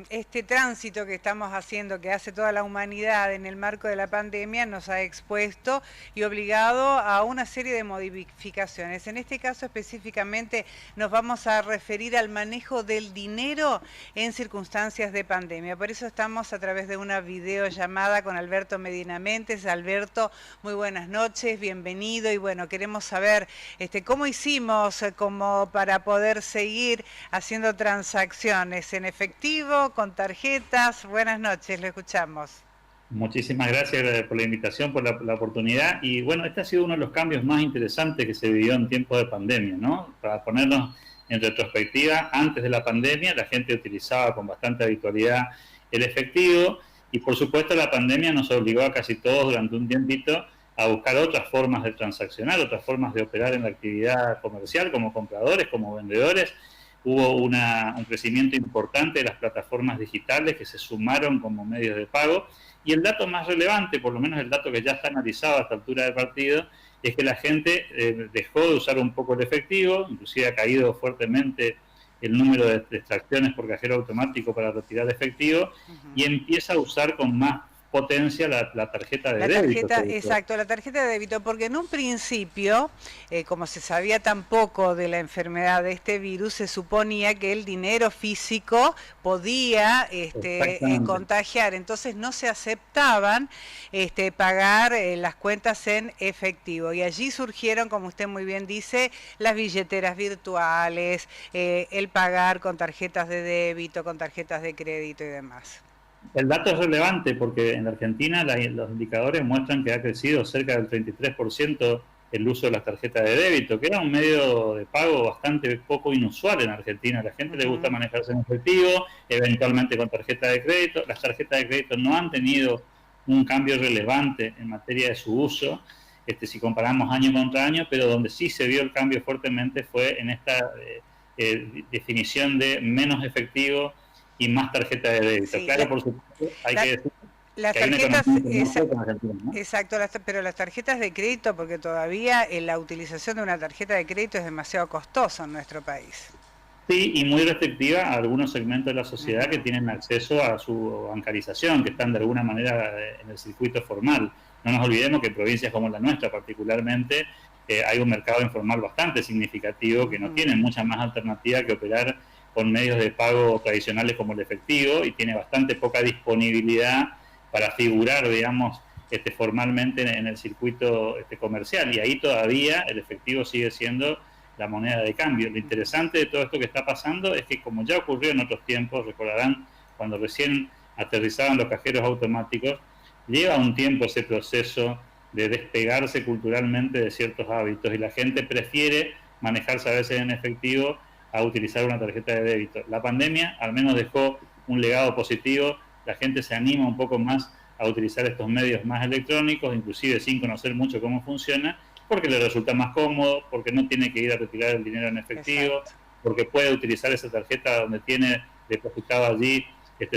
Este tránsito que estamos haciendo, que hace toda la humanidad en el marco de la pandemia, nos ha expuesto y obligado a una serie de modificaciones. En este caso específicamente nos vamos a referir al manejo del dinero en circunstancias de pandemia. Por eso estamos a través de una videollamada con Alberto Medina Mentes. Alberto, muy buenas noches, bienvenido. Y bueno, queremos saber cómo hicimos como para poder seguir haciendo transacciones en efectivo, con tarjetas. Buenas noches, le escuchamos. Muchísimas gracias por la invitación, por la oportunidad. Y bueno, este ha sido uno de los cambios más interesantes que se vivió en tiempos de pandemia, ¿no? Para ponernos en retrospectiva, antes de la pandemia la gente utilizaba con bastante habitualidad el efectivo y por supuesto la pandemia nos obligó a casi todos durante un tiempito a buscar otras formas de transaccionar, otras formas de operar en la actividad comercial como compradores, como vendedores. Hubo un crecimiento importante de las plataformas digitales que se sumaron como medios de pago. Y el dato más relevante, por lo menos el dato que ya está analizado a esta altura del partido, es que la gente dejó de usar un poco el efectivo, inclusive ha caído fuertemente el número de extracciones por cajero automático para retirar efectivo, y empieza a usar con más potencia la tarjeta de débito. Exacto, la tarjeta de débito, porque en un principio, como se sabía tan poco de la enfermedad de este virus, se suponía que el dinero físico podía contagiar, entonces no se aceptaban pagar las cuentas en efectivo, y allí surgieron, como usted muy bien dice, las billeteras virtuales, el pagar con tarjetas de débito, con tarjetas de crédito y demás. El dato es relevante porque en Argentina los indicadores muestran que ha crecido cerca del 33% el uso de las tarjetas de débito, que era un medio de pago bastante poco inusual en Argentina. A la gente le gusta manejarse en efectivo, eventualmente con tarjeta de crédito. Las tarjetas de crédito no han tenido un cambio relevante en materia de su uso, si comparamos año contra año, pero donde sí se vio el cambio fuertemente fue en esta definición de menos efectivo y más tarjeta de débito. Sí, claro, por supuesto, hay que decir las tarjetas, exacto, pero las tarjetas de crédito, porque todavía la utilización de una tarjeta de crédito es demasiado costoso en nuestro país. Sí, y muy restrictiva a algunos segmentos de la sociedad que tienen acceso a su bancarización, que están de alguna manera en el circuito formal. No nos olvidemos que en provincias como la nuestra particularmente hay un mercado informal bastante significativo que no tiene mucha más alternativa que operar con medios de pago tradicionales como el efectivo y tiene bastante poca disponibilidad para figurar, digamos, formalmente en el circuito comercial. Y ahí todavía el efectivo sigue siendo la moneda de cambio. Lo interesante de todo esto que está pasando es que, como ya ocurrió en otros tiempos, recordarán cuando recién aterrizaban los cajeros automáticos, lleva un tiempo ese proceso de despegarse culturalmente de ciertos hábitos y la gente prefiere manejarse a veces en efectivo a utilizar una tarjeta de débito. La pandemia al menos dejó un legado positivo, la gente se anima un poco más a utilizar estos medios más electrónicos, inclusive sin conocer mucho cómo funciona, porque le resulta más cómodo, porque no tiene que ir a retirar el dinero en efectivo, exacto, porque puede utilizar esa tarjeta donde tiene depositado allí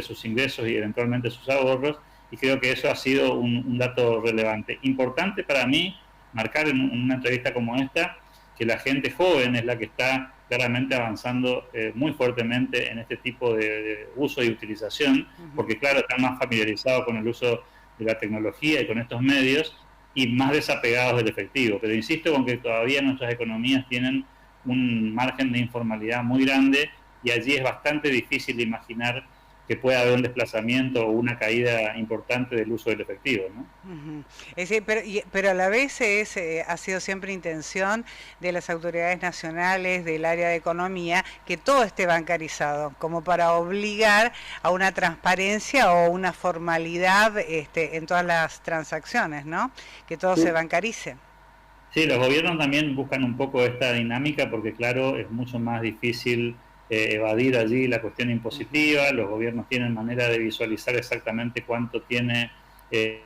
sus ingresos y eventualmente sus ahorros, y creo que eso ha sido un dato relevante. Importante para mí marcar en una entrevista como esta que la gente joven es la que está claramente avanzando muy fuertemente en este tipo de uso y utilización, porque claro, están más familiarizados con el uso de la tecnología y con estos medios y más desapegados del efectivo. Pero insisto con que todavía nuestras economías tienen un margen de informalidad muy grande y allí es bastante difícil de imaginar que pueda haber un desplazamiento o una caída importante del uso del efectivo, ¿no? Es decir, pero a la vez ha sido siempre intención de las autoridades nacionales del área de economía que todo esté bancarizado, como para obligar a una transparencia o una formalidad en todas las transacciones, ¿no? Que todo se bancarice. Sí, los gobiernos también buscan un poco esta dinámica porque, claro, es mucho más difícil evadir allí la cuestión impositiva. Los gobiernos tienen manera de visualizar exactamente cuánto tiene de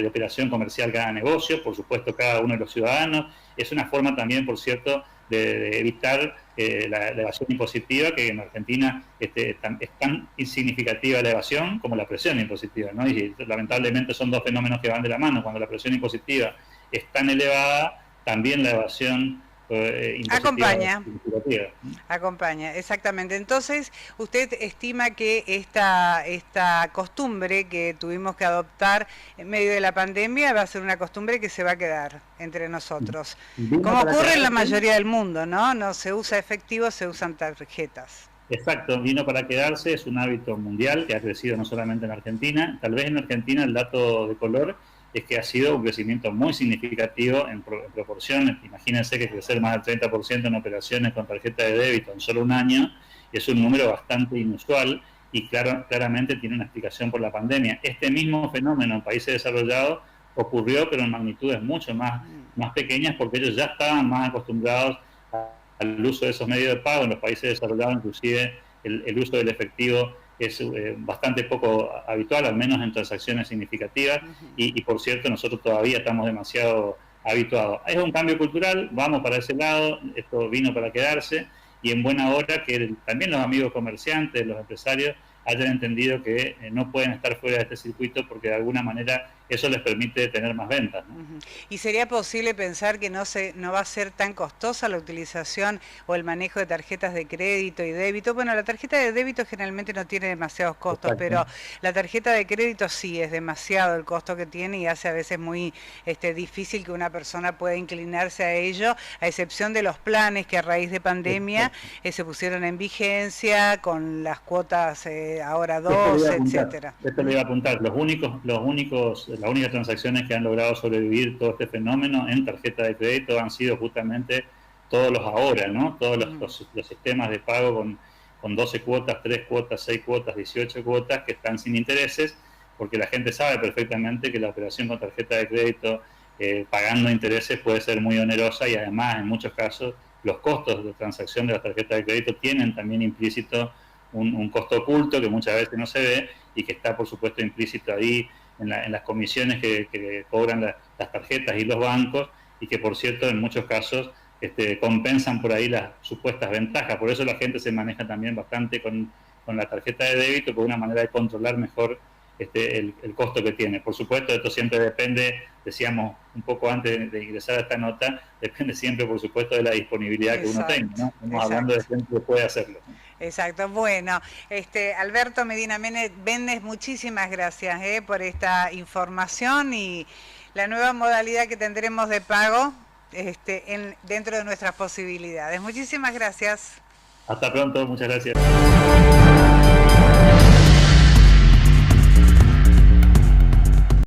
operación comercial cada negocio, por supuesto cada uno de los ciudadanos. Es una forma también, por cierto, de evitar la evasión impositiva, que en Argentina es tan insignificativa la evasión como la presión impositiva, ¿no? Y lamentablemente son dos fenómenos que van de la mano. Cuando la presión impositiva es tan elevada, también la evasión Acompaña, exactamente. Entonces, ¿usted estima que esta costumbre que tuvimos que adoptar en medio de la pandemia va a ser una costumbre que se va a quedar entre nosotros? Como ocurre en la mayoría del mundo, ¿no? No se usa efectivo, se usan tarjetas. Exacto, vino para quedarse, es un hábito mundial que ha crecido no solamente en Argentina. Tal vez en Argentina el dato de color es que ha sido un crecimiento muy significativo en proporción. Imagínense que crecer más del 30% en operaciones con tarjeta de débito en solo un año es un número bastante inusual y claramente tiene una explicación por la pandemia. Este mismo fenómeno en países desarrollados ocurrió, pero en magnitudes mucho más pequeñas, porque ellos ya estaban más acostumbrados al uso de esos medios de pago. En los países desarrollados, inclusive, el uso del efectivo es bastante poco habitual, al menos en transacciones significativas, y por cierto, nosotros todavía estamos demasiado habituados. Es un cambio cultural, vamos para ese lado, esto vino para quedarse, y en buena hora que también los amigos comerciantes, los empresarios, hayan entendido que no pueden estar fuera de este circuito porque de alguna manera eso les permite tener más ventas, ¿no? ¿Y sería posible pensar que no va a ser tan costosa la utilización o el manejo de tarjetas de crédito y débito? Bueno, la tarjeta de débito generalmente no tiene demasiados costos, pero la tarjeta de crédito sí es demasiado el costo que tiene y hace a veces muy difícil que una persona pueda inclinarse a ello, a excepción de los planes que a raíz de pandemia se pusieron en vigencia con las cuotas ahora 2, etcétera. Esto le iba a apuntar. Las únicas transacciones que han logrado sobrevivir todo este fenómeno en tarjeta de crédito han sido justamente todos los ahora, ¿no? Todos los sistemas de pago con 12 cuotas, 3 cuotas, 6 cuotas, 18 cuotas que están sin intereses, porque la gente sabe perfectamente que la operación con tarjeta de crédito pagando intereses puede ser muy onerosa y además en muchos casos los costos de transacción de las tarjetas de crédito tienen también implícito un costo oculto que muchas veces no se ve y que está por supuesto implícito ahí en las comisiones que cobran las tarjetas y los bancos, y que por cierto en muchos casos compensan por ahí las supuestas ventajas. Por eso la gente se maneja también bastante con la tarjeta de débito, por una manera de controlar mejor el costo que tiene. Por supuesto, esto siempre depende, decíamos un poco antes de ingresar a esta nota, depende siempre, por supuesto, de la disponibilidad que uno tenga, ¿no? Estamos hablando de gente que puede hacerlo. Exacto. Bueno, Alberto Medina Méndez, muchísimas gracias por información y la nueva modalidad que tendremos de pago dentro de nuestras posibilidades. Muchísimas gracias. Hasta pronto, muchas gracias.